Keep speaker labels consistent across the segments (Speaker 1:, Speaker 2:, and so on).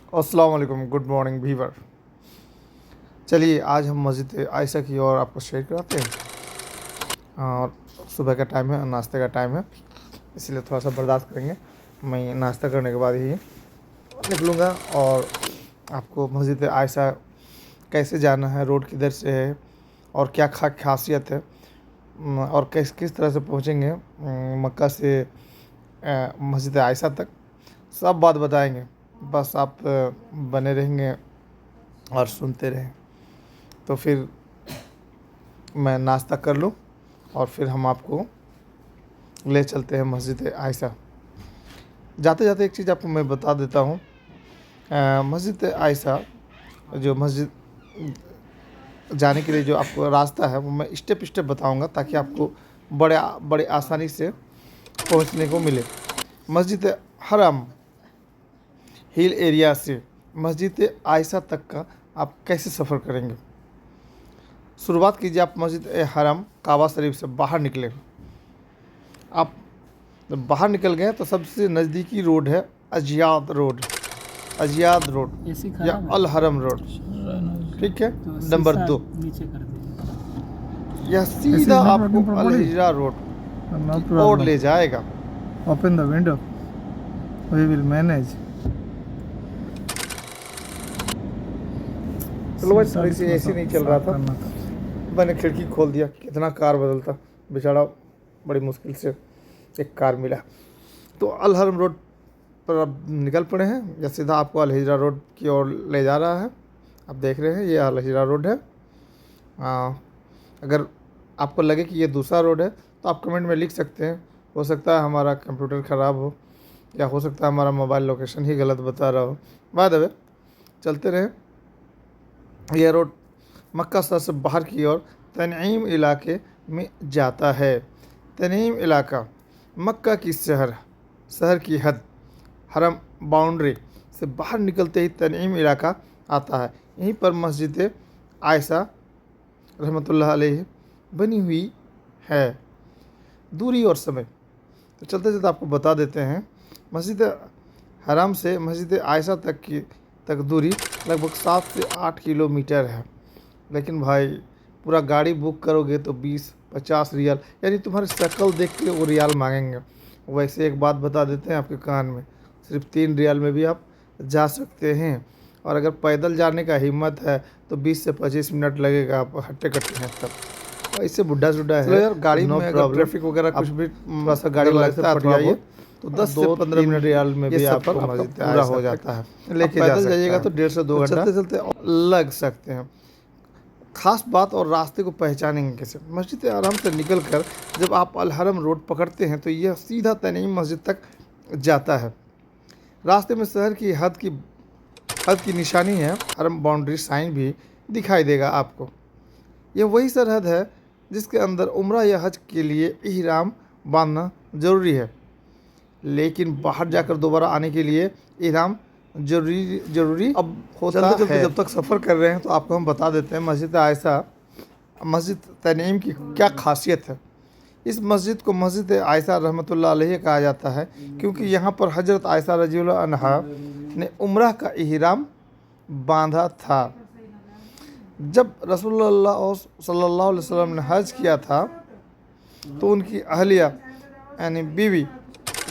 Speaker 1: अस्सलाम वालेकुम, good morning viewer. चलिए आज हम मस्जिद आयशा की ओर आपको शेयर कराते हैं। और सुबह का टाइम है, नाश्ते का टाइम है, इसलिए थोड़ा सा बर्दाश्त करेंगे। मैं नाश्ता करने के बाद ही निकलूँगा और आपको मस्जिद आयशा कैसे जाना है, रोड किधर से है और क्या खासियत है, और किस किस तरह से पहुँचेंगे मक्का से मस्जिद आयशा तक, सब बात बताएंगे। बस आप बने रहेंगे और सुनते रहें। तो फिर मैं नाश्ता कर लूँ और फिर हम आपको ले चलते हैं मस्जिद आयशा। जाते जाते एक चीज़ आपको मैं बता देता हूँ। मस्जिद आयशा जो मस्जिद जाने के लिए जो आपको रास्ता है वो मैं स्टेप स्टेप बताऊँगा, ताकि आपको बड़े बड़े आसानी से पहुँचने को मिले। मस्जिद हरम हिल एरिया से मस्जिद आयशा तक का आप कैसे सफ़र करेंगे। शुरुआत कीजिए आप मस्जिद हरम काबा शरीफ से बाहर निकले। आप जब बाहर निकल गए तो सबसे नज़दीकी रोड है अजियाद रोड, अजियाद रोड या अल हरम रोड, ठीक है, नंबर 2। यह सीधा आपको अल हिजरा रोड और ले जाएगा।
Speaker 2: Open the window, we will manage.
Speaker 1: चलो भाई, थोड़ी सी ऐसी नहीं चल रहा था, मैंने खिड़की खोल दिया। कितना कार बदलता बेचारा, बड़ी मुश्किल से एक कार मिला। तो अल हरम रोड पर अब निकल पड़े हैं, या सीधा आपको अल हिजरा रोड की ओर ले जा रहा है। आप देख रहे हैं ये अल हिजरा रोड है। अगर आपको लगे कि ये दूसरा रोड है तो आप कमेंट में लिख सकते हैं। हो सकता है हमारा कंप्यूटर ख़राब हो, या हो सकता है हमारा मोबाइल लोकेशन ही गलत बता रहा हो। बाय द वे, चलते रहें। यह रोड मक्का शहर से बाहर की ओर तनईम इलाके में जाता है। तनईम इलाका मक्का की शहर की हद, हरम बाउंड्री से बाहर निकलते ही तनईम इलाका आता है। यहीं पर मस्जिद आयशा रहमतुल्लाह अलैह बनी हुई है। दूरी और समय, तो चलते चलते आपको बता देते हैं। मस्जिद हरम से मस्जिद आयशा तक दूरी लगभग 7 से 8 किलोमीटर है। लेकिन भाई पूरा गाड़ी बुक करोगे तो 20-50 रियाल, यानी तुम्हारी शक्ल देख के वो रियाल मांगेंगे। वैसे एक बात बता देते हैं आपके कान में, सिर्फ 3 रियाल में भी आप जा सकते हैं। और अगर पैदल जाने का हिम्मत है तो 20 से 25 मिनट लगेगा, आप हट्टे कट्टे हैं तब। तो इससे बुढ़ा है यार, गाड़ी में अगर ट्रैफिक वगैरह कुछ भी थोड़ा सा गाड़ी लगता है थोड़ा बहुत, तो 10 से 15 मिनट रियाल में भी आपको मस्जिद पूरा हो जाता है। लेके पैदल जाइएगा तो 1.5 से 2 घंटा चलते चलते लग सकते हैं। खास बात और रास्ते को पहचानेंगे कैसे। मस्जिद हरम से निकलकर जब आप अल हरम रोड पकड़ते हैं तो यह सीधा तनईम मस्जिद तक जाता है। रास्ते में शहर की हद की निशानी है, हरम बाउंड्री साइन भी दिखाई देगा आपको। यह वही सरहद है जिसके अंदर उम्रा या हज के लिए इहराम बांधना ज़रूरी है। लेकिन बाहर जाकर दोबारा आने के लिए इहराम ज़रूरी अब होता है। जब तक सफ़र कर रहे हैं तो आपको हम बता देते हैं मस्जिद आयशा, मस्जिद तनईम की क्या खासियत है। इस मस्जिद को मस्जिद आयशा रहमतुल्लाह अलैह कहा जाता है, क्योंकि यहाँ पर हज़रत आयशा रज़ियल्लाहु अन्हा ने उम्रा का इहराम बांधा था। जब रसूलुल्लाह सल्लल्लाहु अलैहि वसल्लम ने हज किया था तो उनकी अहलिया यानी बीवी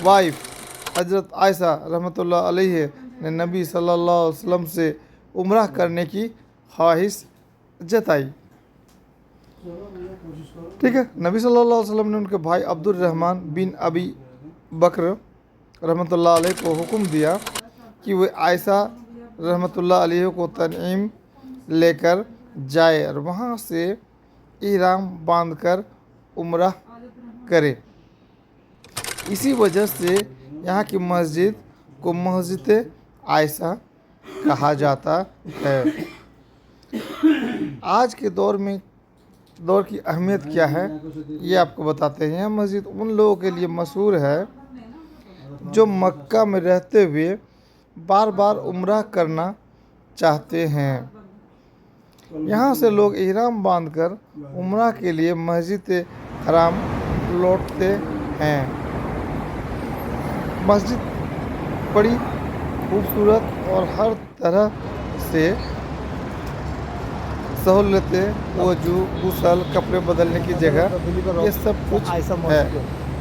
Speaker 1: वाइफ हज़रत आयशा रहमतुल्लाह अलैह ने नबी सल्लल्लाहु अलैहि वसल्लम से उम्रा करने की ख्वाहिश जताई। ठीक है, नबी सल्लल्लाहु अलैहि वसल्लम ने उनके भाई Abdur Rahman bin Abi Bakr रहमतुल्लाह अलैह को हुक्म दिया कि वे आयशा रहमतुल्लाह अलैह को तनईम लेकर जाए और वहाँ से इहराम बांधकर उम्रा करे। इसी वजह से यहाँ की मस्जिद को मस्जिद आयशा कहा जाता है। आज के दौर की अहमियत क्या है ये आपको बताते हैं। यह मस्जिद उन लोगों के लिए मशहूर है जो मक्का में रहते हुए बार बार उम्रा करना चाहते हैं। यहाँ से लोग इहराम बांधकर उम्रा के लिए मस्जिद हराम लौटते हैं। मस्जिद बड़ी खूबसूरत और हर तरह से सहूलतें, वजू, गुसल, कपड़े बदलने की जगह, ये सब कुछ है।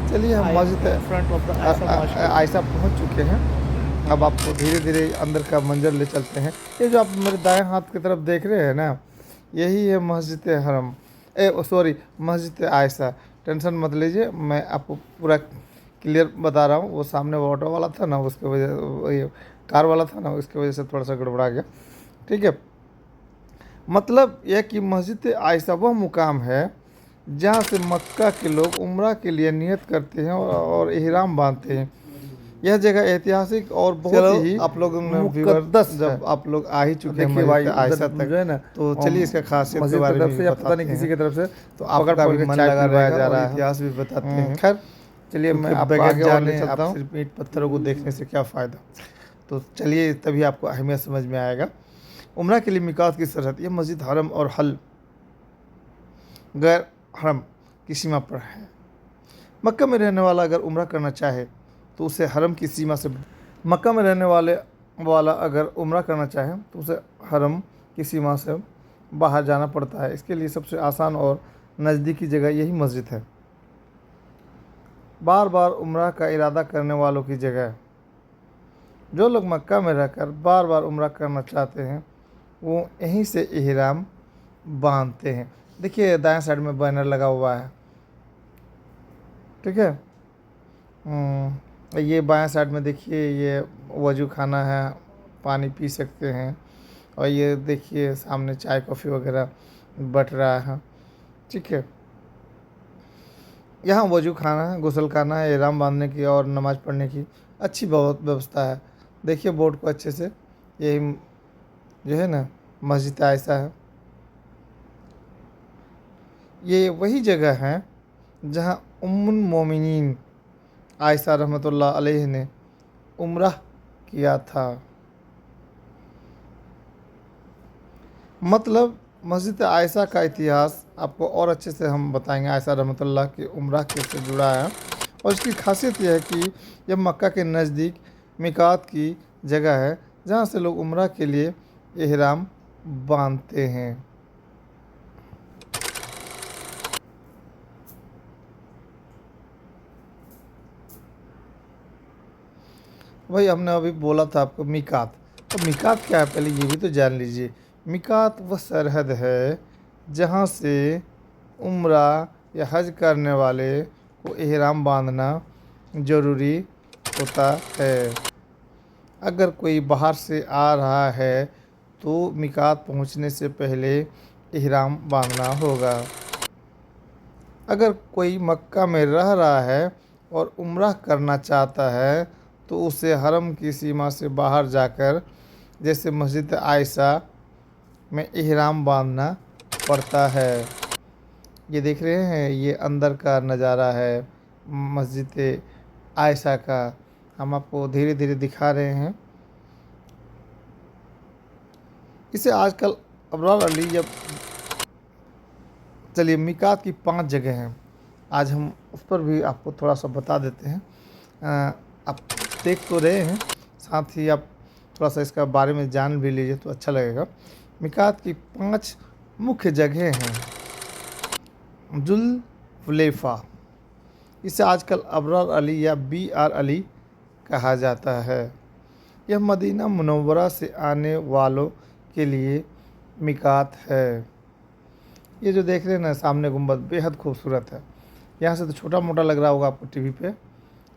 Speaker 1: चलिए हम मस्जिद आयशा पहुंच चुके हैं। अब आपको धीरे धीरे अंदर का मंजर ले चलते हैं। ये जो आप मेरे दाएं हाथ की तरफ देख रहे हैं ना, यही है मस्जिद हरम, सॉरी, मस्जिद आयशा। टेंशन मत लीजिए, मैं आपको पूरा क्लियर बता रहा हूँ। वो सामने वो ऑटो वाला था ना, उसके वजह, ये कार वाला था ना, उसकी वजह से थोड़ा सा गड़बड़ा गया। ठीक है, मतलब यह कि मस्जिद आयशा वह मुकाम है जहाँ से मक्का के लोग उम्रा के लिए नियत करते हैं और इहराम बांधते हैं। यह जगह ऐतिहासिक और बहुत ही आप लोग मुकद्दस, जब आप लोग आ ही चुके हैं मस्जिद आयशा तक जो है ना, तो चलिए इसका खासियत के बारे में भी पता नहीं किसी की तरफ से, तो आपका भी मन लगा जा रहा है, इतिहास भी बताते हैं। खैर चलिए, मैं आपको आगे जाने चलता हूँ। सिर्फ ईंट पत्थरों को देखने से क्या फ़ायदा, तो चलिए तभी आपको अहमियत समझ में आएगा। उम्रा के लिए मिकात की सरहद, यह मस्जिद हरम और हल गैर हरम की सीमा पर है। मक्का में रहने वाला अगर उम्रा करना चाहे तो उसे हरम की सीमा से, मक्का में रहने वाला अगर उम्रा करना चाहे तो उसे हरम की सीमा से बाहर जाना पड़ता है। इसके लिए सबसे आसान और नज़दीकी जगह यही मस्जिद है। बार बार उम्रा का इरादा करने वालों की जगह, जो लोग मक्का में रहकर बार बार उम्रा करना चाहते हैं वो यहीं से इहराम बांधते हैं। देखिए दाएं साइड में बैनर लगा हुआ है, ठीक है। ये बाएं साइड में देखिए, ये वजू खाना है, पानी पी सकते हैं। और ये देखिए सामने चाय कॉफ़ी वगैरह बट रहा है, ठीक है। यहाँ वजू खाना है, गुसल खाना है, इहराम बांधने की और नमाज़ पढ़ने की अच्छी बहुत व्यवस्था है। देखिए बोर्ड को अच्छे से, यही जो है ना मस्जिद आयशा है। ये वही जगह है जहाँ उम्मुल मोमिनीन आयशा रहमतुल्लाह अलैह ने उम्रह किया था। मतलब मस्जिद आयशा का इतिहास आपको और अच्छे से हम बताएंगे। आयशा रहमतुल्लाह की उम्रह कैसे जुड़ा है, और इसकी खासियत यह है कि यह मक्का के नज़दीक मिकात की जगह है जहाँ से लोग उम्रह के लिए इहराम बांधते हैं। वही हमने अभी बोला था आपको मिकात, तो मिकात क्या है पहले ये भी तो जान लीजिए। मिकात वह सरहद है जहाँ से उम्रा या हज करने वाले को इहराम बांधना ज़रूरी होता है। अगर कोई बाहर से आ रहा है तो मिकात पहुँचने से पहले इहराम बांधना होगा। अगर कोई मक्का में रह रहा है और उम्रा करना चाहता है तो उसे हरम की सीमा से बाहर जाकर, जैसे मस्जिद आयशा में इहराम बांधना पड़ता है। ये देख रहे हैं, ये अंदर का नज़ारा है मस्जिद आयशा का। हम आपको धीरे धीरे दिखा रहे हैं इसे। आजकल अबरार अली, जब चलिए मिकात की 5 जगह हैं, आज हम उस पर भी आपको थोड़ा सा बता देते हैं। आप देख तो रहे हैं, साथ ही आप थोड़ा सा इसका बारे में जान भी लीजिए तो अच्छा लगेगा। मिकात की 5 मुख्य जगह हैं। जुल्हुलैफा, इसे आजकल अबरार अली या BR अली कहा जाता है। यह मदीना मुनव्वरा से आने वालों के लिए मिकात है। ये जो देख रहे हैं ना सामने गुंबद, बेहद खूबसूरत है। यहाँ से तो छोटा मोटा लग रहा होगा आपको टीवी पे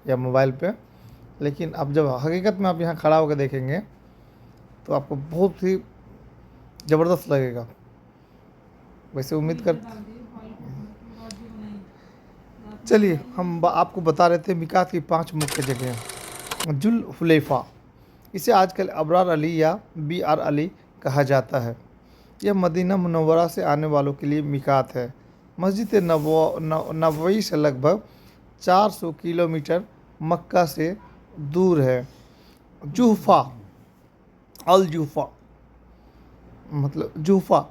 Speaker 1: या मोबाइल पे, लेकिन अब जब हकीकत में आप यहाँ खड़ा होकर देखेंगे तो आपको बहुत ही ज़बरदस्त लगेगा। वैसे उम्मीद कर, चलिए हम आपको बता रहे थे मिकात की 5 मुख्य जगह। जुल्हुलैफा, इसे आजकल अबरार अली या BR अली कहा जाता है। यह मदीना मुनव्वरा से आने वालों के लिए मिकात है। मस्जिद नबवी से लगभग 400 किलोमीटर मक्का से दूर है। जुहफा, अल जुहफा मतलब जुहफा,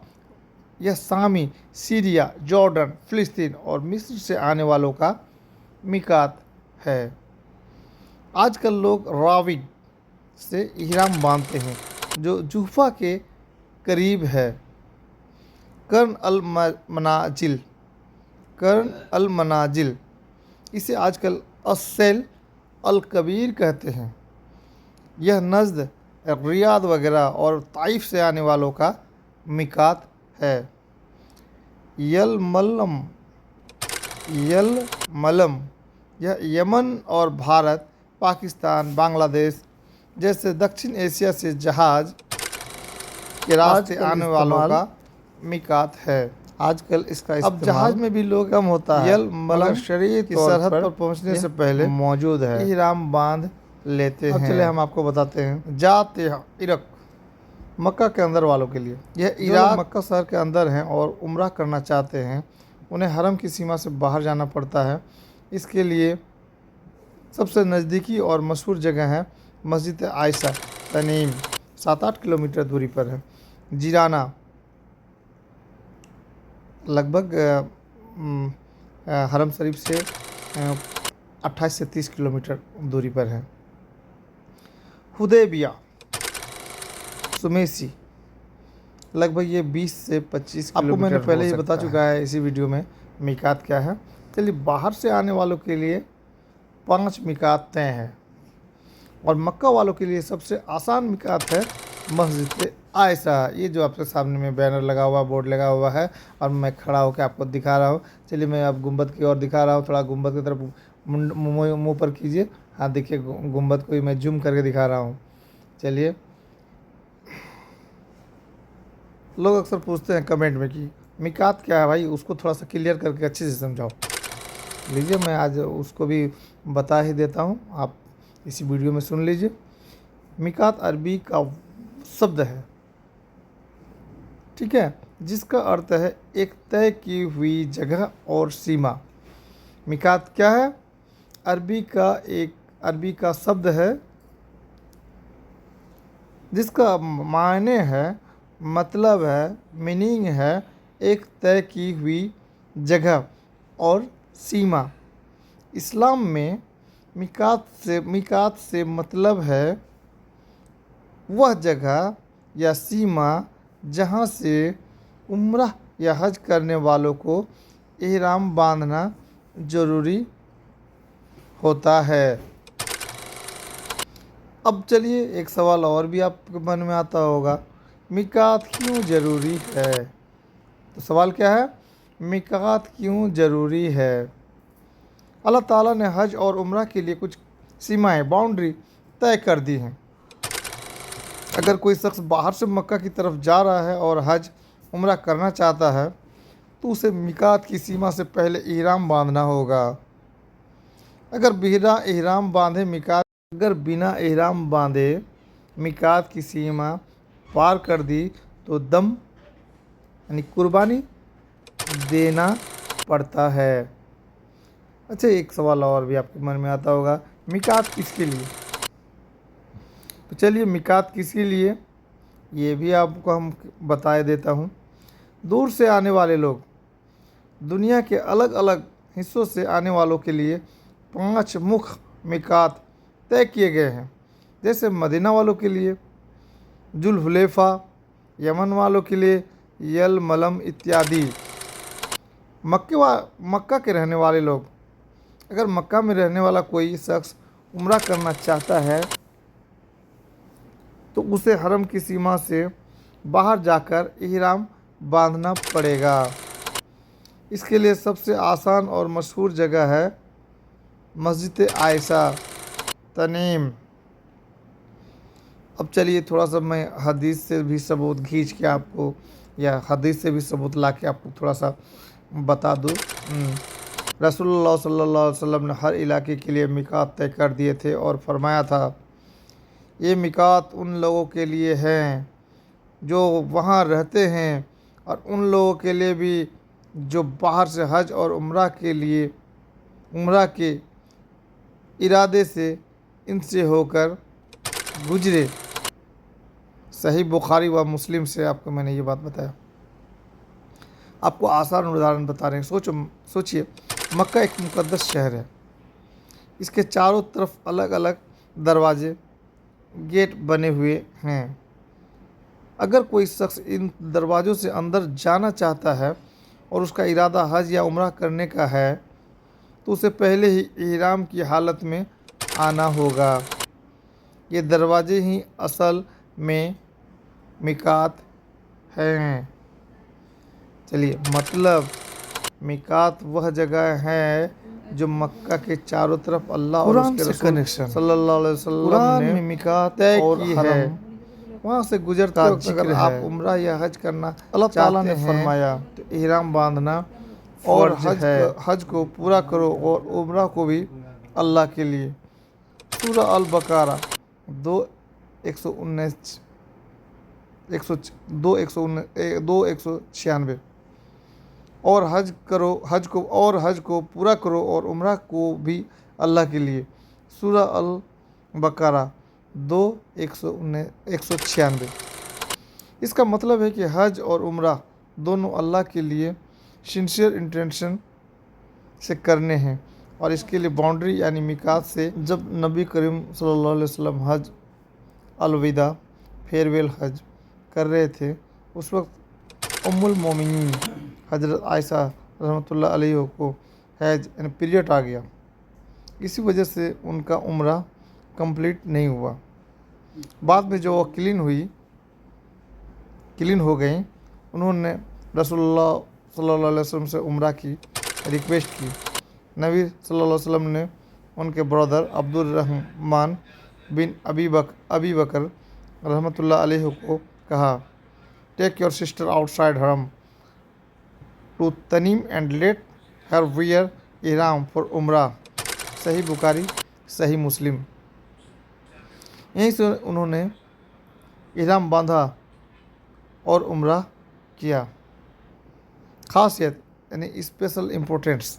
Speaker 1: यह सामी, सीरिया, जॉर्डन, फ़िलिस्तीन और मिस्र से आने वालों का मिकात है। आजकल लोग राविड से इहराम बांधते हैं जो जुहफा के करीब है। कर्न अल मनाजिल, कर्न अल मनाजिल, इसे आजकल अस्सैल अल कबीर कहते हैं। यह नज़द, रियाद वगैरह और ताइफ से आने वालों का मिकात है। यलमलम, यलमलम, यह यमन और भारत, पाकिस्तान, बांग्लादेश जैसे दक्षिण एशिया से जहाज़ के रास्ते आने वालों का मिकात है। आजकल इसका अब जहाज में भी लोग कम होता है। यलमलम शरीय की सरहद पर पहुंचने से पहले मौजूद है। इहराम बांध लेते हैं। चलिए हम आपको बताते हैं। जात इरक, मक्का के अंदर वालों के लिए, यह इराक मक्का शहर के अंदर हैं और उम्रा करना चाहते हैं, उन्हें हरम की सीमा से बाहर जाना पड़ता है। इसके लिए सबसे नज़दीकी और मशहूर जगह है मस्जिद आयशा तनीम, 7-8 किलोमीटर दूरी पर है। जिराना लगभग हरम शरीफ से 28 से 30 किलोमीटर दूरी पर है। हुदैबिया, सुमेसी, लगभग ये 20 से 25 किलोमीटर। आपको मैंने पहले ही बता चुका है इसी वीडियो में मिकात क्या है। चलिए, बाहर से आने वालों के लिए 5 मिकात तय हैं और मक्का वालों के लिए सबसे आसान मिकात है मस्जिद आयशा। ये जो आपके सामने में बैनर लगा हुआ, बोर्ड लगा हुआ है और मैं खड़ा होकर आपको दिखा रहा हूँ। चलिए, मैं अब गुंबद की ओर दिखा रहा हूँ, थोड़ा गुंबद की तरफ मुंह पर कीजिए। हाँ, देखिए गुंबद को ही मैं जूम करके दिखा रहा हूँ। चलिए, लोग अक्सर पूछते हैं कमेंट में कि मिकात क्या है भाई, उसको थोड़ा सा क्लियर करके अच्छे से समझाओ। लीजिए, मैं आज उसको भी बता ही देता हूँ, आप इसी वीडियो में सुन लीजिए। मिकात अरबी का शब्द है, ठीक है, जिसका अर्थ है एक तय की हुई जगह और सीमा। मिकात क्या है? अरबी का शब्द है जिसका मायने है, मतलब है, मीनिंग है एक तय की हुई जगह और सीमा। इस्लाम में मिकात से मतलब है वह जगह या सीमा जहाँ से उम्रह या हज करने वालों को इहराम बांधना ज़रूरी होता है। अब चलिए, एक सवाल और भी आपके मन में आता होगा, मिकात क्यों ज़रूरी है? तो सवाल क्या है? मिकात क्यों ज़रूरी है? अल्लाह ताला ने हज और उम्रा के लिए कुछ सीमाएं, बाउंड्री तय कर दी हैं। अगर कोई शख्स बाहर से मक्का की तरफ जा रहा है और हज उम्रा करना चाहता है तो उसे मिकात की सीमा से पहले इहराम बांधना होगा। अगर बिना इहराम बांधे मिकात की सीमा पार कर दी तो दम यानी कुर्बानी देना पड़ता है। अच्छा, एक सवाल और भी आपके मन में आता होगा, मिकात किसके लिए? तो चलिए, मिकात किसके लिए ये भी आपको हम बता देता हूँ। दूर से आने वाले लोग, दुनिया के अलग अलग हिस्सों से आने वालों के लिए 5 मुख्य मिकात तय किए गए हैं। जैसे मदीना वालों के लिए जुल्हुलैफा, यमन वालों के लिए यलमलम इत्यादि। मक्का के रहने वाले लोग, अगर मक्का में रहने वाला कोई शख्स उम्रा करना चाहता है तो उसे हरम की सीमा से बाहर जाकर इहराम बांधना पड़ेगा। इसके लिए सबसे आसान और मशहूर जगह है मस्जिद आयशा तनीम। अब चलिए, थोड़ा सा मैं हदीस से भी सबूत खींच के आपको, या हदीस से भी सबूत ला के आपको थोड़ा सा बता दूँ। रसूलुल्लाह सल्लल्लाहु अलैहि वसल्लम ने हर इलाके के लिए मिकात तय कर दिए थे और फरमाया था, ये मिकात उन लोगों के लिए हैं जो वहाँ रहते हैं और उन लोगों के लिए भी जो बाहर से हज और उम्रा के इरादे से इनसे होकर गुजरे। सही बुखारी व मुस्लिम से आपको मैंने ये बात बताया। आपको आसान उदाहरण बता रहे हैं। सोचिए, मक्का एक मुकद्दस शहर है। इसके चारों तरफ अलग अलग दरवाजे गेट बने हुए हैं। अगर कोई शख्स इन दरवाज़ों से अंदर जाना चाहता है और उसका इरादा हज या उम्रा करने का है तो उसे पहले ही इहराम की हालत में आना होगा। ये दरवाजे ही असल में मिकात हैं। चलिए, मतलब मिकात वह जगह है जो मक्का के चारों तरफ अल्लाह और उसके रसूल सल्लल्लाहु अलैहि वसल्लम ने मिकात तय की है। वहाँ से गुजरते वक्त अगर आप उम्रा या हज करना अल्लाह ताला ने फरमाया तो इहराम बांधना और हज को पूरा करो और उम्रा को भी अल्लाह के लिए। सूरा अल बकरा 2:196 और हज को पूरा करो और उम्रा को भी अल्लाह के लिए। सूरा अल बकरा 2:196। इसका मतलब है कि हज और उम्रा दोनों अल्लाह के लिए सिंसियर इंटेंशन से करने हैं और इसके लिए बाउंड्री यानी मिकात से। जब नबी करीम सल्लल्लाहु अलैहि वसल्लम हज अलविदा फेयरवेल हज कर रहे थे उस वक्त उम्मुल मोमिनीन हज़रत आयशा रहमतुल्लाह अलैहा को हैज यानी पीरियड आ गया। इसी वजह से उनका उम्रा कंप्लीट नहीं हुआ। बाद में जो वो क्लीन हो गई उन्होंने रसूलुल्लाह सल्लल्लाहु अलैहि वसल्लम से उम्रा की रिक्वेस्ट की। नबी सल्लल्लाहु अलैहि वसल्लम ने उनके brother Abdul Rahman bin Abi Bakr रहमतुल्लाह अलैहि को कहा, take your sister outside Haram to Tanim and let her wear ihram for umrah. Sahih Bukhari, सही मुस्लिम। यहीं से उन्होंने इहराम बांधा और उम्रा किया। खासियत यानी स्पेशल इम्पोर्टेंस,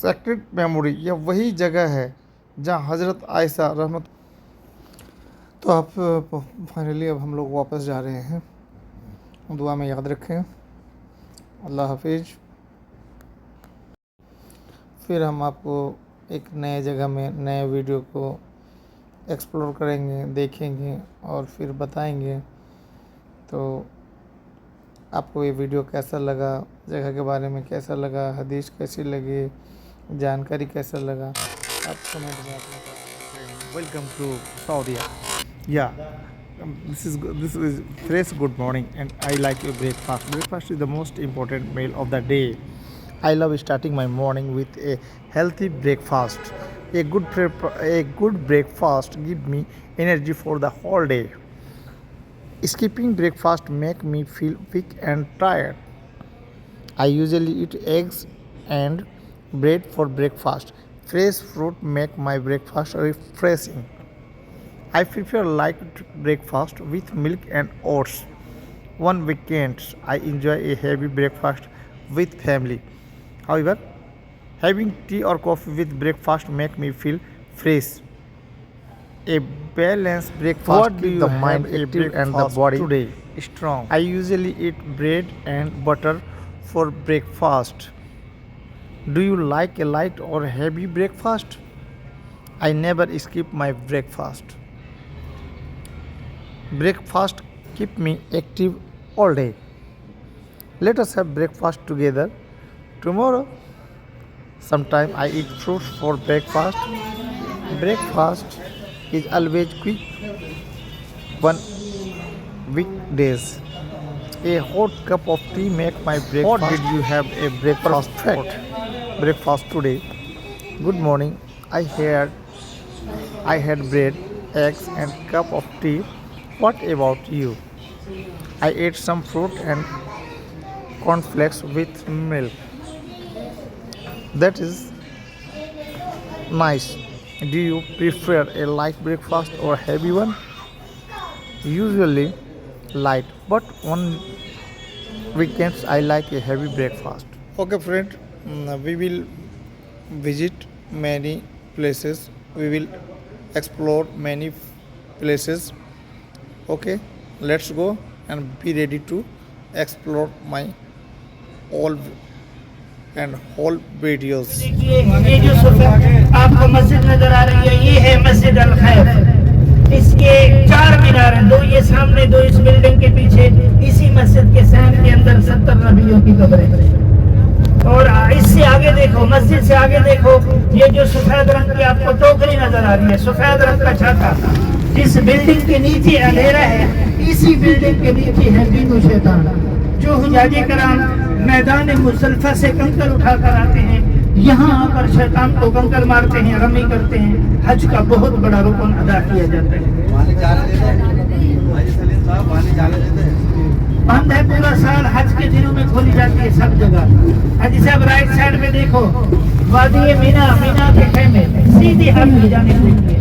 Speaker 1: सेक्रेड मेमोरी, यह वही जगह है जहाँ हज़रत आयशा रहमत। तो आप फाइनली अब हम लोग वापस जा रहे हैं। दुआ में याद रखें। अल्लाह हाफिज़। फिर हम आपको एक नए जगह में नए वीडियो को एक्सप्लोर करेंगे, देखेंगे और फिर बताएंगे। तो आपको ये वीडियो कैसा लगा, जगह के बारे में कैसा लगा, हदीस कैसी लगी, जानकारी कैसा लगा, आप कमेंट में अपना। Welcome to Saudi. This is fresh good morning and I like your breakfast. Breakfast is the most important meal of the day. I love starting my morning with a healthy breakfast. A good breakfast gives me energy for the whole day. Skipping breakfast make me feel weak and tired. I usually eat eggs and bread for breakfast. Fresh fruit make my breakfast refreshing. I prefer light breakfast with milk and oats. On weekends, I enjoy a heavy breakfast with family. However, having tea or coffee with breakfast make me feel fresh. A balanced breakfast keeps the mind active and the body strong. I usually eat bread and butter for breakfast. Do you like a light or heavy breakfast? I never skip my breakfast. Breakfast keep me active all day. Let us have breakfast together tomorrow. Sometimes I eat fruits for breakfast. Breakfast is always quick on weekdays. A hot cup of tea make my breakfast. What did you have a breakfast today? Good morning. I had bread, eggs and cup of tea. What about you? I ate some fruit and cornflakes with milk. That is nice. Do you prefer a light breakfast or heavy one? Usually light, but on weekends I like a heavy breakfast. Okay friend, we will visit many places. We will explore many places. Okay, let's go and be ready to explore my all and whole videos.
Speaker 3: ये जो sofa आप आपको मस्जिद नजर आ रही है, ये है मस्जिद अल खैफ। इसके 4 मीनार हैं, 2 ये सामने, 2 इस बिल्डिंग के पीछे। इसी मस्जिद के सहन के अंदर 70 नबियों की कब्रें। और इससे आगे देखो, मस्जिद से आगे देखो, ये जो सफेद रंग की आपको टोकरी नजर आ रही है, सफेद रंग का छाता, जिस बिल्डिंग के नीचे अंधेरा है, इसी बिल्डिंग के नीचे है बीनू शैतान। जो हुजाजे कराम मैदान मुजल्फा से कंकर उठाकर आते हैं, यहाँ आकर शैतान को कंकर मारते हैं, रमी करते हैं। हज का बहुत बड़ा रुकन अदा किया जाता है। बंद है पूरा साल, हज के दिनों में खोली जाती है सब जगह। हाजी साहब राइट साइड में देखो, वादी मीना, मीना के खेमे सीधे हाथ ले जाने के लिए।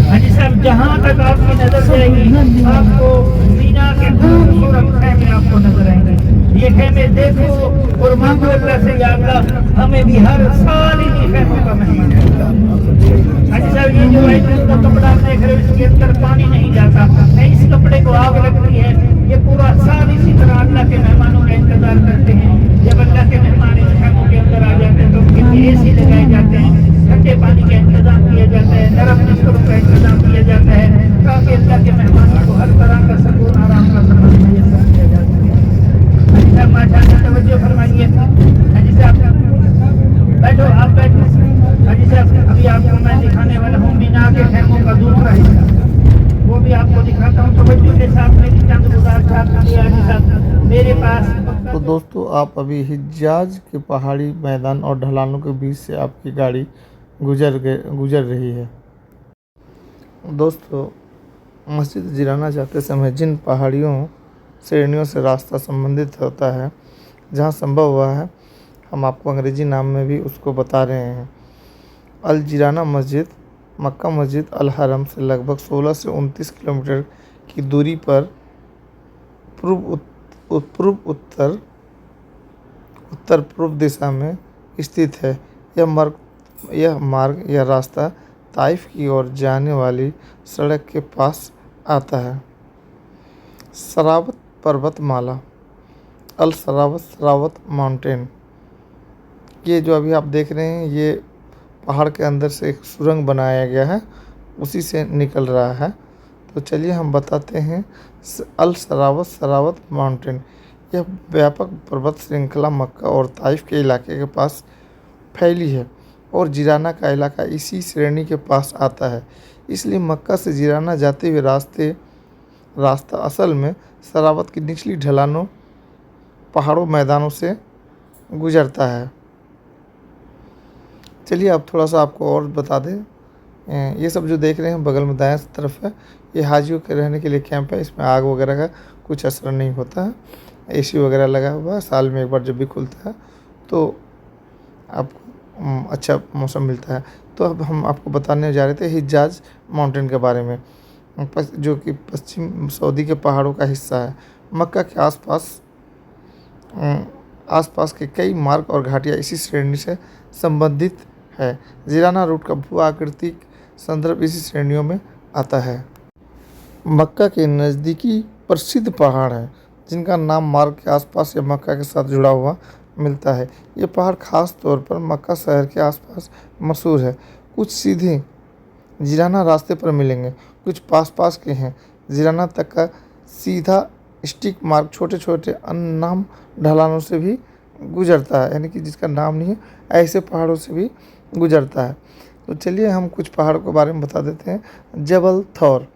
Speaker 3: हाजी साहब जहाँ तक आपकी नजर जाएगी, आपको मीना के खूबसूरत खेमे आपको नजर आएंगे। ये खेमे देखो और मांगो अल्लाह से, या अल्लाह हमें भी हर साल इन्हीं खेमों का मेहमान करता। हाजी साहब ये जो व्हाइट रंग का कपड़ा आप देख रहे हो, इसके अंदर पानी नहीं जाता, नहीं इस कपड़े को आग लगती है। ये पूरा साल इसी तरह अल्लाह के मेहमानों का इंतजार करते हैं। जब अल्लाह के मेहमान इन खेमों के अंदर आ जाते हैं तो उनके लिए AC लगाए जाते हैं, ठंडे पानी का इंतजाम किया जाता है, नरम बिस्तरों का इंतजाम किया जाता है, ताकि अल्लाह के मेहमानों को हर तरह का सुकून आराम का सफर मुयस्सर किया जा सके। हाजी साहब माशाअल्लाह तवज्जो फरमाइए। हाजी साहब बैठो, आप बैठो। हाजी साहब अभी आपको मैं दिखाने वाला हूँ मीना के खेमों का दूसरा हिस्सा, वो भी आपको दिखाता हूँ। तवज्जो के साथ मेरी चंद गुजार साहब मेरे पास।
Speaker 1: तो दोस्तों, आप अभी हिजाज के पहाड़ी मैदान और ढलानों के बीच से आपकी गाड़ी गुजर रही है। दोस्तों, मस्जिद जिराना जाते समय जिन पहाड़ियों श्रेणियों से रास्ता संबंधित होता है, जहाँ संभव हुआ है, हम आपको अंग्रेजी नाम में भी उसको बता रहे हैं। अल जिराना मस्जिद मक्का मस्जिद अल हरम से लगभग 16 से 29 किलोमीटर की दूरी पर उत्तर पूर्व दिशा में स्थित है। यह मार्ग या रास्ता ताइफ की ओर जाने वाली सड़क के पास आता है। सरावत पर्वतमाला, अल सरावत माउंटेन, ये जो अभी आप देख रहे हैं, ये पहाड़ के अंदर से एक सुरंग बनाया गया है, उसी से निकल रहा है। तो चलिए हम बताते हैं। अल सरावत माउंटेन, यह व्यापक पर्वत श्रृंखला मक्का और ताइफ के इलाके के पास फैली है और जिराना का इलाका इसी श्रेणी के पास आता है। इसलिए मक्का से जिराना जाते हुए रास्ता असल में सरावत की निचली ढलानों, पहाड़ों, मैदानों से गुजरता है। चलिए अब थोड़ा सा आपको और बता दें। ये सब जो देख रहे हैं बगल में दाएं तरफ है, ये हाजियों के रहने के लिए कैंप है। इसमें आग वगैरह का कुछ असर नहीं होता है, AC वगैरह लगा हुआ है। साल में एक बार जब भी खुलता है तो आपको अच्छा मौसम मिलता है। तो अब हम आपको बताने जा रहे थे हिजाज माउंटेन के बारे में, जो कि पश्चिम सऊदी के पहाड़ों का हिस्सा है। मक्का के आसपास के कई मार्ग और घाटियाँ इसी श्रेणी से संबंधित है। जिराना रूट का भू आकृतिक संदर्भ इसी श्रेणियों में आता है। मक्का के नज़दीकी प्रसिद्ध पहाड़ हैं, जिनका नाम मार्ग के आसपास या मक्का के साथ जुड़ा हुआ मिलता है। ये पहाड़ खास तौर पर मक्का शहर के आसपास मशहूर है। कुछ सीधे जिराना रास्ते पर मिलेंगे, कुछ पास के हैं। जिराना तक का सीधा स्टिक मार्ग छोटे छोटे अननाम ढलानों से भी गुजरता है, यानी कि जिसका नाम नहीं है, ऐसे पहाड़ों से भी गुजरता है। तो चलिए हम कुछ पहाड़ों के बारे में बता देते हैं। जबल थौर,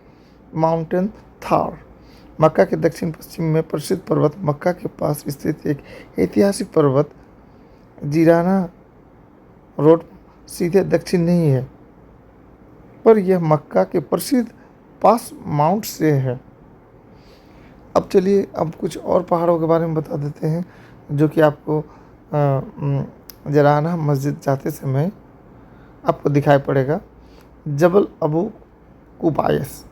Speaker 1: माउंटेन थार, मक्का के दक्षिण पश्चिम में प्रसिद्ध पर्वत। मक्का के पास स्थित एक ऐतिहासिक पर्वत। जिराना रोड सीधे दक्षिण नहीं है, पर यह मक्का के प्रसिद्ध पास माउंट से है। अब चलिए अब कुछ और पहाड़ों के बारे में बता देते हैं, जो कि आपको जिराना मस्जिद जाते समय आपको दिखाई पड़ेगा। जबल अबू कुबायस,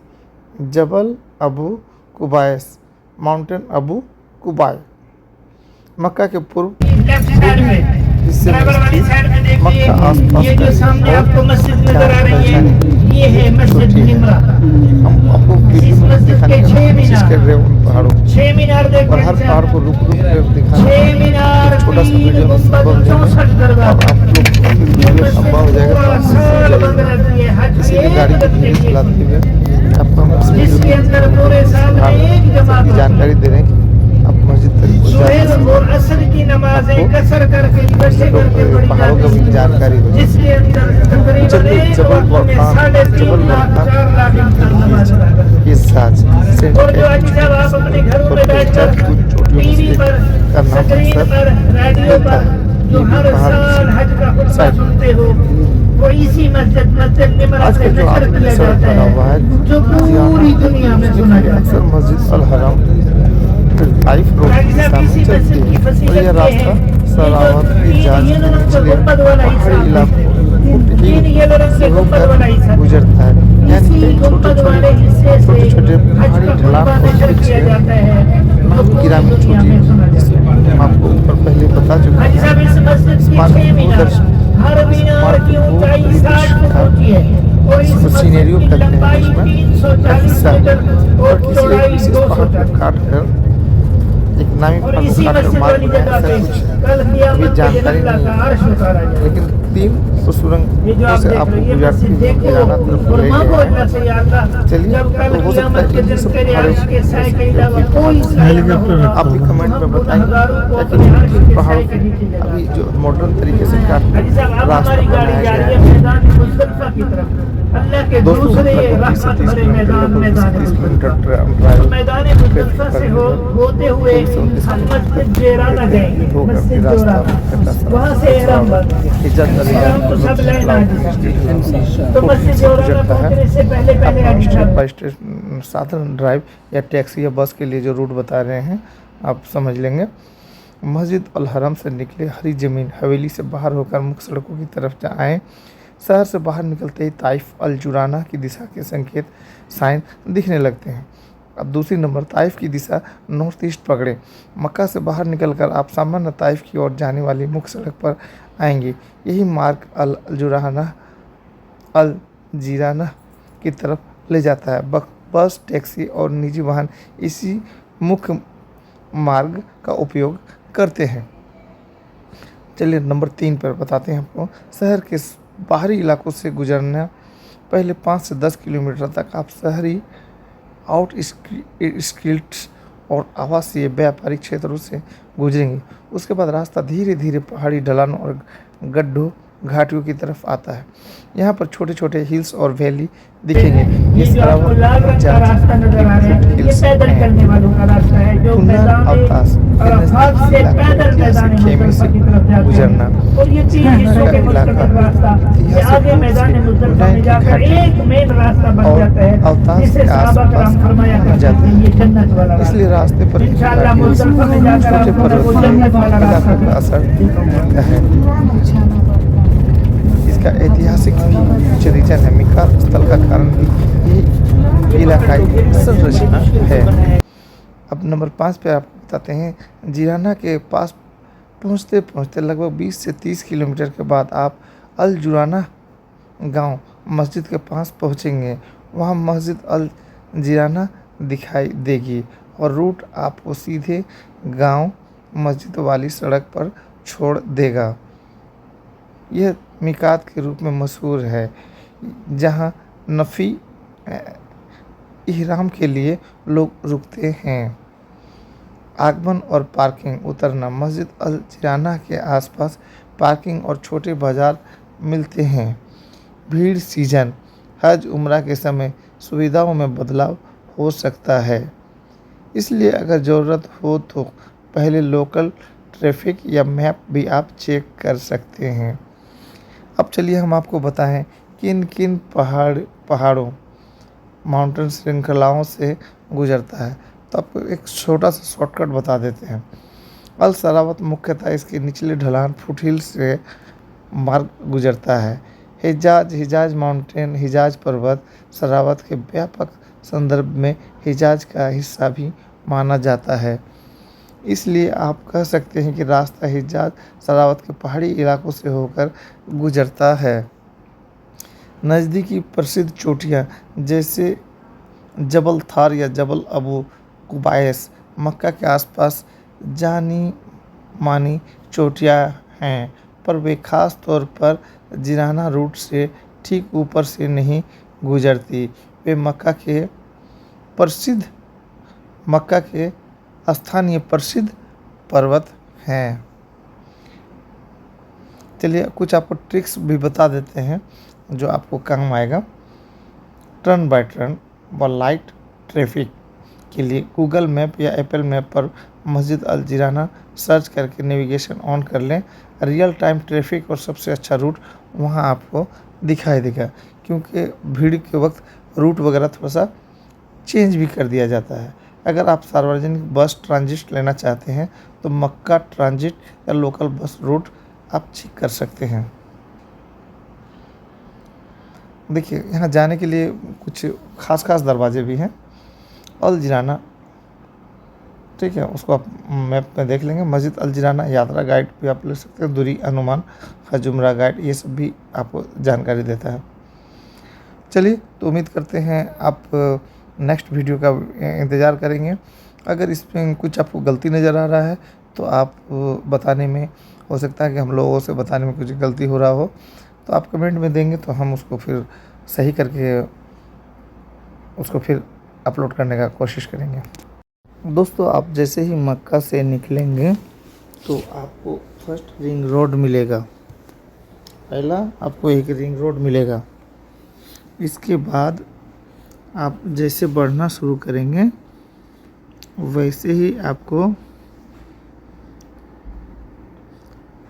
Speaker 1: जबल अबू कुबायस, माउंटेन अबू कुबाय, मक्का के पूर्व हिस्से में स्थित मक्का आसपास
Speaker 3: ये जो सामने आपको मस्जिद नजर आ रही है, ये है मस्जिद निमरा।
Speaker 1: हम आपको
Speaker 3: इस मस्जिद के 6 मीनार
Speaker 1: कर रहे हैं उन पहाड़ों को,
Speaker 3: 6 मीनार देखो
Speaker 1: और हर पहाड़ को रुक रुक कर दिखाना
Speaker 3: 6 मीनार,
Speaker 1: छोटा सा
Speaker 3: 3
Speaker 1: वीडियो में संभव
Speaker 3: गुंबद,
Speaker 1: नहीं
Speaker 3: 64
Speaker 1: है।
Speaker 3: दरगाह।
Speaker 1: और आप लोग वीडियो लंबा हो जाएगा तो आप
Speaker 3: साल बंद
Speaker 1: समझ
Speaker 3: रहती है, हज
Speaker 1: किसी
Speaker 3: के
Speaker 1: भी गाड़ी की वीडियो चलाते हुए आपको हम इस वीडियो
Speaker 3: जिसके अंदर पूरे साल में एक जमात
Speaker 1: की जानकारी दे रहे हैं कि आप मस्जिद तक को जा
Speaker 3: सुबह और असर की नमाजें
Speaker 1: आपको
Speaker 3: कसर करके इकट्ठे करके पढ़ी
Speaker 1: पहाड़ों का
Speaker 3: जाती
Speaker 1: भी
Speaker 3: हैं,
Speaker 1: जानकारी हो।
Speaker 3: जिसके अंदर तकरीबन
Speaker 1: चलिए
Speaker 3: एक
Speaker 1: जबल
Speaker 3: वक्त में
Speaker 1: बुरहान,
Speaker 3: 3.5
Speaker 1: जबल
Speaker 3: लाख
Speaker 1: बुरहान
Speaker 3: 4 लाख इंसान नमाज अदा करते हैं।
Speaker 1: ये साज
Speaker 3: और जो आज जब आप अपने घरों में बैठकर टीवी पर, स्क्रीन पर, रेडियो पर जो हर साल हज का खुतबा सुनते हो, वो इसी मस्जिद निमरा
Speaker 1: आज
Speaker 3: से
Speaker 1: का जो
Speaker 3: नशर
Speaker 1: आपने
Speaker 3: किया
Speaker 1: सड़क
Speaker 3: जाता
Speaker 1: बना हुआ
Speaker 3: है,
Speaker 1: है
Speaker 3: जो पूरी दुनिया में सुना
Speaker 1: ये
Speaker 3: जाता
Speaker 1: अक्सर
Speaker 3: है।
Speaker 1: मस्जिद अल हरम ताइफ रोड के सामने चलती है और यह रास्ता सरावत हिजाज के निचले पहाड़ी इलाकों से होकर गुजरता है, यानी कई छोटे छोटे पहाड़ी ढलान और
Speaker 3: किया जाता है।
Speaker 1: गिरामी चोटी हम आपको ऊपर पहले बता चुके
Speaker 3: हाजी साहब,
Speaker 1: हैं।
Speaker 3: इस मस्जिद की 6 मीनार, हर मीनार की ऊंचाई 60 फुट ऊंची है और इस मस्जिद
Speaker 1: सीनेरियो
Speaker 3: की
Speaker 1: कहते हैं
Speaker 3: लंबाई
Speaker 1: उसमें
Speaker 3: 340 मीटर
Speaker 1: और
Speaker 3: और
Speaker 1: किसी एक
Speaker 3: चौड़ाई
Speaker 1: विशेष पहाड़
Speaker 3: 240।
Speaker 1: को काट कर एक नामी
Speaker 3: और
Speaker 1: पहाड़ को
Speaker 3: इसी
Speaker 1: काट कर
Speaker 3: मस्जिद
Speaker 1: मार्ग
Speaker 3: वाली
Speaker 1: बनाया,
Speaker 3: जगह पे
Speaker 1: ऐसा कुछ
Speaker 3: कल
Speaker 1: अभी
Speaker 3: क़यामत के
Speaker 1: जानकारी
Speaker 3: दिन
Speaker 1: नहीं
Speaker 3: का
Speaker 1: है।
Speaker 3: अर्श उतारा जाएगा।
Speaker 1: लेकिन 3 सुरंग
Speaker 3: ये जो आप
Speaker 1: से
Speaker 3: देख
Speaker 1: आपको
Speaker 3: रहे हो, ये
Speaker 1: गुजरात
Speaker 3: मस्जिद
Speaker 1: की
Speaker 3: देखो
Speaker 1: गिराना तरफ
Speaker 3: और
Speaker 1: ले
Speaker 3: मांगो
Speaker 1: गए
Speaker 3: अल्लाह से, या अल्लाह,
Speaker 1: चलिए,
Speaker 3: जब कल
Speaker 1: तो हो सकता है
Speaker 3: क़यामत
Speaker 1: कि
Speaker 3: के दिन
Speaker 1: ये सब
Speaker 3: तेरे
Speaker 1: पहाड़ों
Speaker 3: अर्श के साए के
Speaker 1: के
Speaker 3: अलावा
Speaker 1: पहाड़
Speaker 3: कोई
Speaker 1: हैं।
Speaker 3: साया न होगा।
Speaker 1: आप भी कमेंट में बताएंगे
Speaker 3: गुनहगारों को
Speaker 1: ताकि
Speaker 3: अपने अर्श के
Speaker 1: पहाड़ों
Speaker 3: साए के नीचे
Speaker 1: की
Speaker 3: जगह
Speaker 1: अभी जो मॉडर्न तरीके से काट
Speaker 3: हाजी साहब, अब
Speaker 1: रास्ता
Speaker 3: हमारी गाड़ी
Speaker 1: बनाया
Speaker 3: जा
Speaker 1: गया
Speaker 3: रही है
Speaker 1: है।
Speaker 3: मैदान मुस्तफा की तरफ, अल्लाह के
Speaker 1: दोस्तों
Speaker 3: दूसरे
Speaker 1: लगभग 20 से
Speaker 3: रहमत
Speaker 1: 30
Speaker 3: भरे
Speaker 1: किलोमीटर
Speaker 3: मैदान
Speaker 1: लगभग 20 से 30
Speaker 3: मुस्तफा।
Speaker 1: किलोमीटर
Speaker 3: तो
Speaker 1: ड्राइव
Speaker 3: मैदान मुस्तफा से होते हुए हम मस्जिद जेराना जाएंगे, मस्जिद जोराना, वहाँ से एहराम बांधेंगे। एहराम तो सब लेना है, तो मस्जिद जोराना पहुँचने से पहले पहले हाजी
Speaker 1: स्टेप
Speaker 3: साहब
Speaker 1: बाय स्टेप साधन ड्राइव या टैक्सी या बस के लिए जो रूट बता रहे हैं आप समझ लेंगे। मस्जिद अल हरम से निकले हरी ज़मीन हवेली से बाहर होकर मुख्य सड़कों की तरफ आएँ। शहर से बाहर निकलते ही ताइफ अल जुराना की दिशा के संकेत साइन दिखने लगते हैं। अब दूसरी नंबर ताइफ की दिशा नॉर्थ ईस्ट पकड़ें। मक्का से बाहर निकलकर आप सामान्य ताइफ की ओर जाने वाली मुख्य सड़क पर आएंगे। यही मार्ग अल जुराना अल जीराना की तरफ ले जाता है। बस, टैक्सी और निजी वाहन इसी मुख्य मार्ग का उपयोग करते हैं। चलिए नंबर 3 पर बताते हैं आपको। शहर के बाहरी इलाकों से गुजरना पहले 5 से 10 किलोमीटर तक आप शहरी आउटस्कर्ट्स और आवासीय व्यापारिक क्षेत्रों से गुजरेंगे। उसके बाद रास्ता धीरे धीरे पहाड़ी ढलानों और गड्ढों घाटियों की तरफ आता है। यहाँ पर छोटे छोटे हिल्स और वैली दिखेंगे।
Speaker 3: ये जो आपको लाल रंग का रास्ता नजर आ रहा है, ये पैदल चलने वालों का रास्ता है, जो मैदान अराफात से पैदल मैदान मुस्तफा की तरफ जाते
Speaker 1: गुजरना
Speaker 3: हैं। और ये 3 हिस्सों के मुस्तकिल रास्ता, ये आगे मैदान मुस्तफा में जाकर एक मेन रास्ता बन जाता है, जिसे सहाबा कराम फरमाया करते हैं ये जन्नत वाला रास्ता।
Speaker 1: इसलिए रास्ते पर
Speaker 3: इंशाअल्लाह मुस्तफा में जाकर
Speaker 1: छोटे
Speaker 3: आपको वो
Speaker 1: पर्वत
Speaker 3: जन्नत वाला रास्ता
Speaker 1: इलाकों का असर है। इसका ऐतिहासिक भी रीजन है। मिकात स्थल का कारण भी यही इलाकाई संरचना है। अब नंबर 5 पे आपको बताते हैं। जीराना के पास पहुंचते पहुंचते लगभग 20 से 30 किलोमीटर के बाद आप अल जुराना गांव मस्जिद के पास पहुंचेंगे। वहां मस्जिद अल जीराना दिखाई देगी और रूट आपको सीधे गांव मस्जिद वाली सड़क पर छोड़ देगा। यह मिकात के रूप में मशहूर है, जहां नफ़ी इहराम के लिए लोग रुकते हैं। आगमन और पार्किंग उतरना। मस्जिद अल जिराना के आसपास पार्किंग और छोटे बाज़ार मिलते हैं। भीड़ सीजन हज उम्रा के समय सुविधाओं में बदलाव हो सकता है, इसलिए अगर ज़रूरत हो तो पहले लोकल ट्रैफिक या मैप भी आप चेक कर सकते हैं। अब चलिए हम आपको बताएं किन किन पहाड़ों माउंटेन श्रृंखलाओं से गुजरता है। तो आपको एक छोटा सा शॉर्टकट बता देते हैं। अल सरावत मुख्यतः इसके निचले ढलान फुटहिल से मार्ग गुजरता है। हिजाज माउंटेन हिजाज पर्वत सरावत के व्यापक संदर्भ में हिजाज का हिस्सा भी माना जाता है, इसलिए आप कह सकते हैं कि रास्ता हिजाज सरावत के पहाड़ी इलाकों से होकर गुजरता है। नज़दीकी प्रसिद्ध चोटियाँ जैसे जबल थार या जबल अबू कुबायस। मक्का के आसपास जानी मानी चोटियाँ हैं, पर वे ख़ास तौर पर जिराना रूट से ठीक ऊपर से नहीं गुजरती। वे मक्का के स्थानीय प्रसिद्ध पर्वत हैं। चलिए कुछ आपको ट्रिक्स भी बता देते हैं जो आपको काम आएगा। टर्न बाय टर्न व लाइट ट्रैफिक के लिए गूगल मैप या एप्पल मैप पर मस्जिद अल जिराना सर्च करके नेविगेशन ऑन कर लें। रियल टाइम ट्रैफिक और सबसे अच्छा रूट वहाँ आपको दिखाई देगा, क्योंकि भीड़ के वक्त रूट वगैरह थोड़ा सा चेंज भी कर दिया जाता है। अगर आप सार्वजनिक बस ट्रांजिट लेना चाहते हैं तो मक्का ट्रांजिट या लोकल बस रूट आप चेक कर सकते हैं। देखिए यहाँ जाने के लिए कुछ खास दरवाजे भी हैं। अल जिराना, ठीक है, उसको आप मैप में देख लेंगे। मस्जिद अल जिराना यात्रा गाइड भी आप ले सकते हैं। दूरी अनुमान, हज उम्रा गाइड, ये सब भी आपको जानकारी देता है। चलिए तो उम्मीद करते हैं आप नेक्स्ट वीडियो का इंतज़ार करेंगे। अगर इसमें कुछ आपको गलती नज़र आ रहा है तो आप बताने में, हो सकता है कि हम लोगों से बताने में कुछ गलती हो रहा हो, तो आप कमेंट में देंगे तो हम उसको फिर सही करके उसको फिर अपलोड करने का कोशिश करेंगे। दोस्तों आप जैसे ही मक्का से निकलेंगे तो आपको फर्स्ट रिंग रोड मिलेगा। पहला आपको एक रिंग रोड मिलेगा। इसके बाद आप जैसे बढ़ना शुरू करेंगे वैसे ही आपको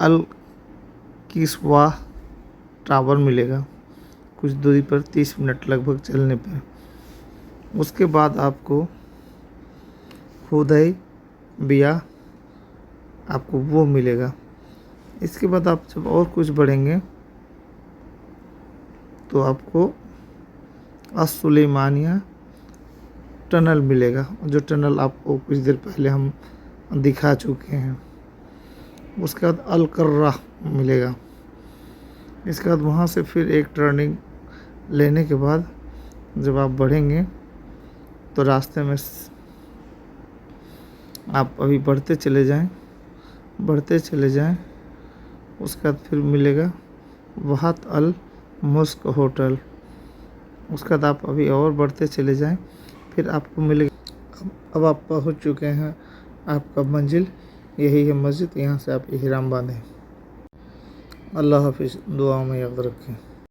Speaker 1: अल किस्वा टावर मिलेगा, कुछ दूरी पर 30 मिनट लगभग चलने पर। उसके बाद आपको हुदै बिया आपको वो मिलेगा। इसके बाद आप जब और कुछ बढ़ेंगे तो आपको असुलेमानिया टनल मिलेगा, जो टनल आपको कुछ देर पहले हम दिखा चुके हैं। उसके बाद अल कर्रा मिलेगा। इसके बाद वहाँ से फिर एक टर्निंग लेने के बाद जब आप बढ़ेंगे तो रास्ते में आप अभी बढ़ते चले जाएं। उसके बाद फिर मिलेगा वहात अल मुस्क होटल। उसके बाद आप अभी और बढ़ते चले जाएं, फिर आपको मिलेगा। अब आप पहुंच चुके हैं आपका मंजिल, यही है मस्जिद। यहाँ से आप इहराम बांधें। अल्लाह हाफिज़, दुआ में याद रखें।